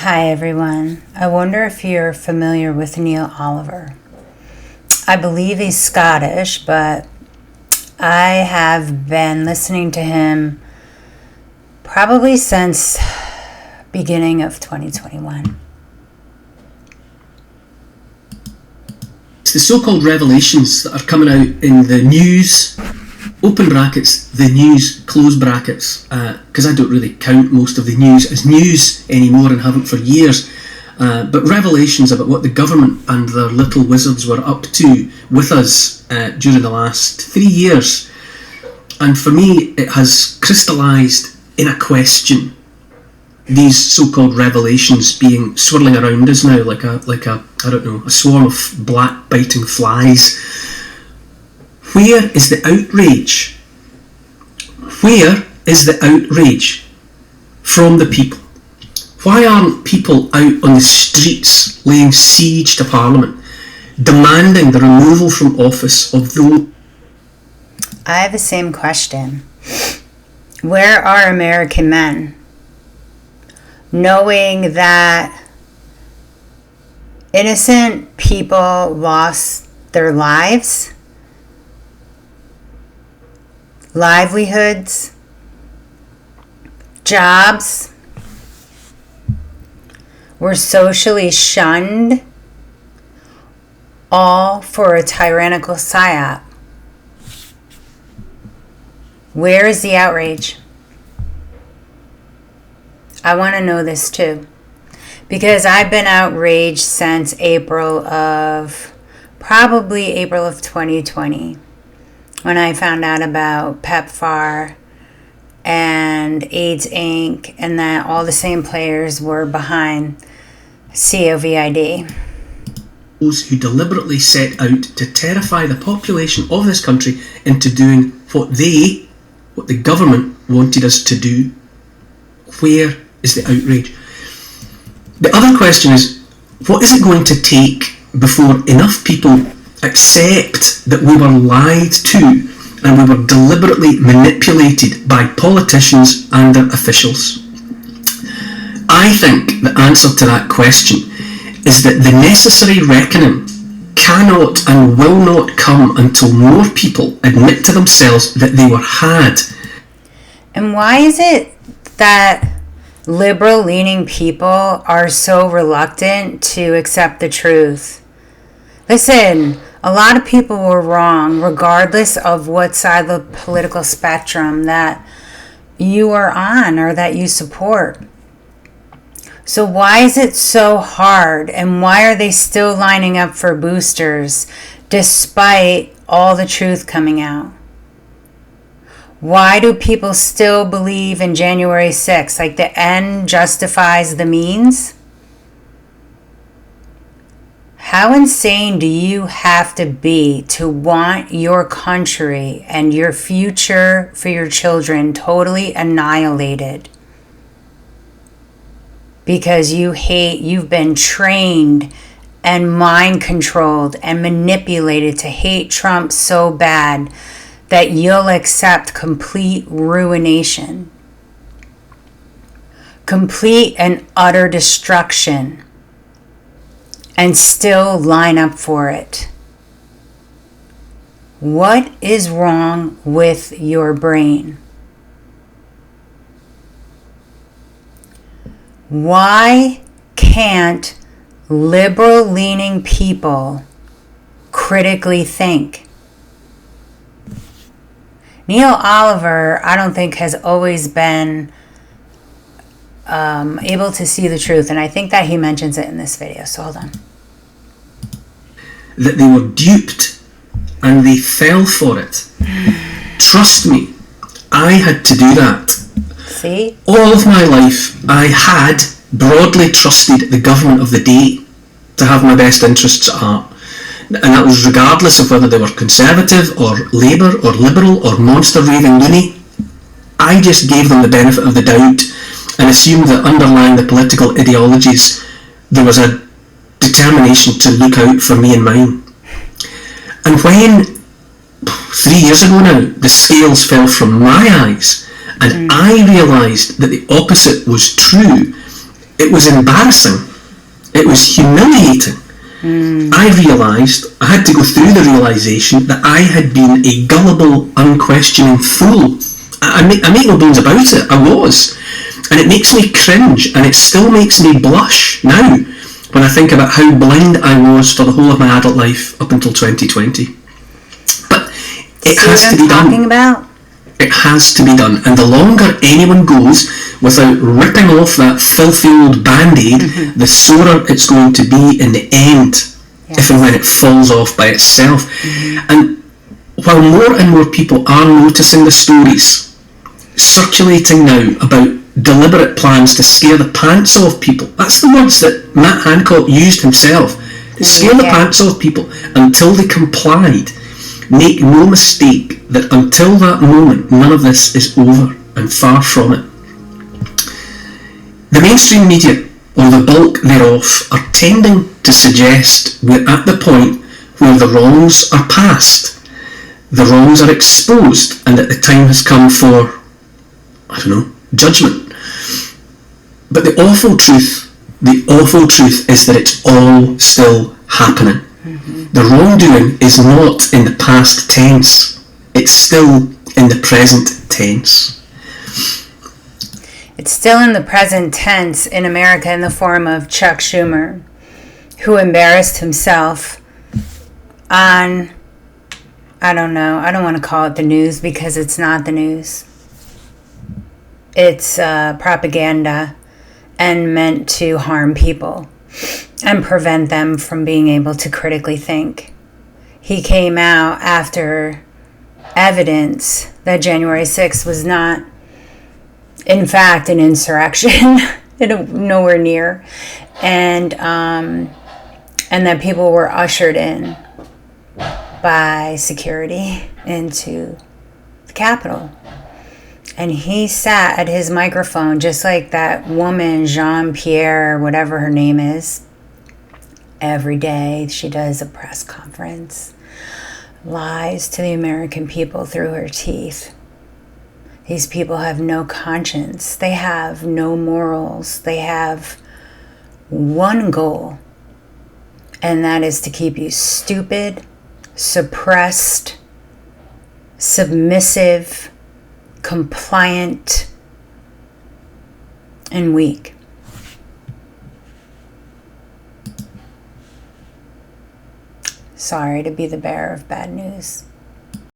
Hi everyone. I wonder if you're familiar with Neil Oliver. I believe he's Scottish, but I have been listening to him probably since beginning of 2021. It's the so-called revelations that are coming out in the news, open brackets, the news, close brackets, because I don't really count most of the news as news anymore and haven't for years, but revelations about what the government and their little wizards were up to with us during the last 3 years. And for me, it has crystallised in a question. These so-called revelations being swirling around us now like a I don't know, a swarm of black biting flies. Where is the outrage? Where is the outrage from the people? Why aren't people out on the streets laying siege to Parliament, demanding the removal from office of those? I have the same question. Where are American men? Knowing that innocent people lost their lives, livelihoods, jobs, were socially shunned, all for a tyrannical psyop. Where is the outrage? I want to know this too, because I've been outraged since April of 2020, when I found out about PEPFAR and AIDS Inc. and that all the same players were behind COVID. Those who deliberately set out to terrify the population of this country into doing what the government wanted us to do. Where is the outrage? The other question is, what is it going to take before enough people accept that we were lied to and we were deliberately manipulated by politicians and their officials? I think the answer to that question is that the necessary reckoning cannot and will not come until more people admit to themselves that they were had. And why is it that liberal-leaning people are so reluctant to accept the truth? Listen, a lot of people were wrong, regardless of what side of the political spectrum that you are on or that you support. So why is it so hard, and why are they still lining up for boosters despite all the truth coming out? Why do people still believe in January 6th? Like the end justifies the means? How insane do you have to be to want your country and your future for your children totally annihilated? Because you've been trained and mind controlled and manipulated to hate Trump so bad that you'll accept complete ruination, complete and utter destruction, and still line up for it. What is wrong with your brain? Why can't liberal-leaning people critically think? Neil Oliver, I don't think, has always been able to see the truth, and I think that he mentions it in this video, so hold on. That they were duped and they fell for it. Trust me, I had to do that. See? All of my life, I had broadly trusted the government of the day to have my best interests at heart. And that was regardless of whether they were Conservative or Labour or Liberal or monster raving loony. I just gave them the benefit of the doubt and assumed that underlying the political ideologies there was a determination to look out for me and mine. And when 3 years ago now the scales fell from my eyes and I realised that the opposite was true, It was embarrassing. It was humiliating. I realised, I had to go through the realisation that I had been a gullible, unquestioning fool. I make no bones about it, I was. And it makes me cringe, and it still makes me blush now when I think about how blind I was for the whole of my adult life up until 2020. But it has to be done. About? It has to be done. And the longer anyone goes without ripping off that filthy old band-aid, the sorer it's going to be in the end, if and when it falls off by itself. And while more and more people are noticing the stories circulating now about deliberate plans to scare the pants off people, that's the words that Matt Hancock used himself, scare the pants off people until they complied. Make no mistake that until that moment, none of this is over, and far from it. The mainstream media, or the bulk thereof, are tending to suggest we're at the point where the wrongs are past, the wrongs are exposed, and that the time has come for, judgment. But the awful truth is that it's all still happening. The wrongdoing is not in the past tense. It's still in the present tense. It's still in the present tense in America in the form of Chuck Schumer, who embarrassed himself on, I don't want to call it the news because it's not the news. It's propaganda and meant to harm people and prevent them from being able to critically think. He came out after evidence that January 6th was not, in fact, an insurrection, nowhere near, and that people were ushered in by security into the Capitol. And he sat at his microphone just like that woman, Jean-Pierre, whatever her name is. Every day she does a press conference, lies to the American people through her teeth. These people have no conscience. They have no morals. They have one goal, and that is to keep you stupid, suppressed, submissive, compliant, and weak. Sorry to be the bearer of bad news.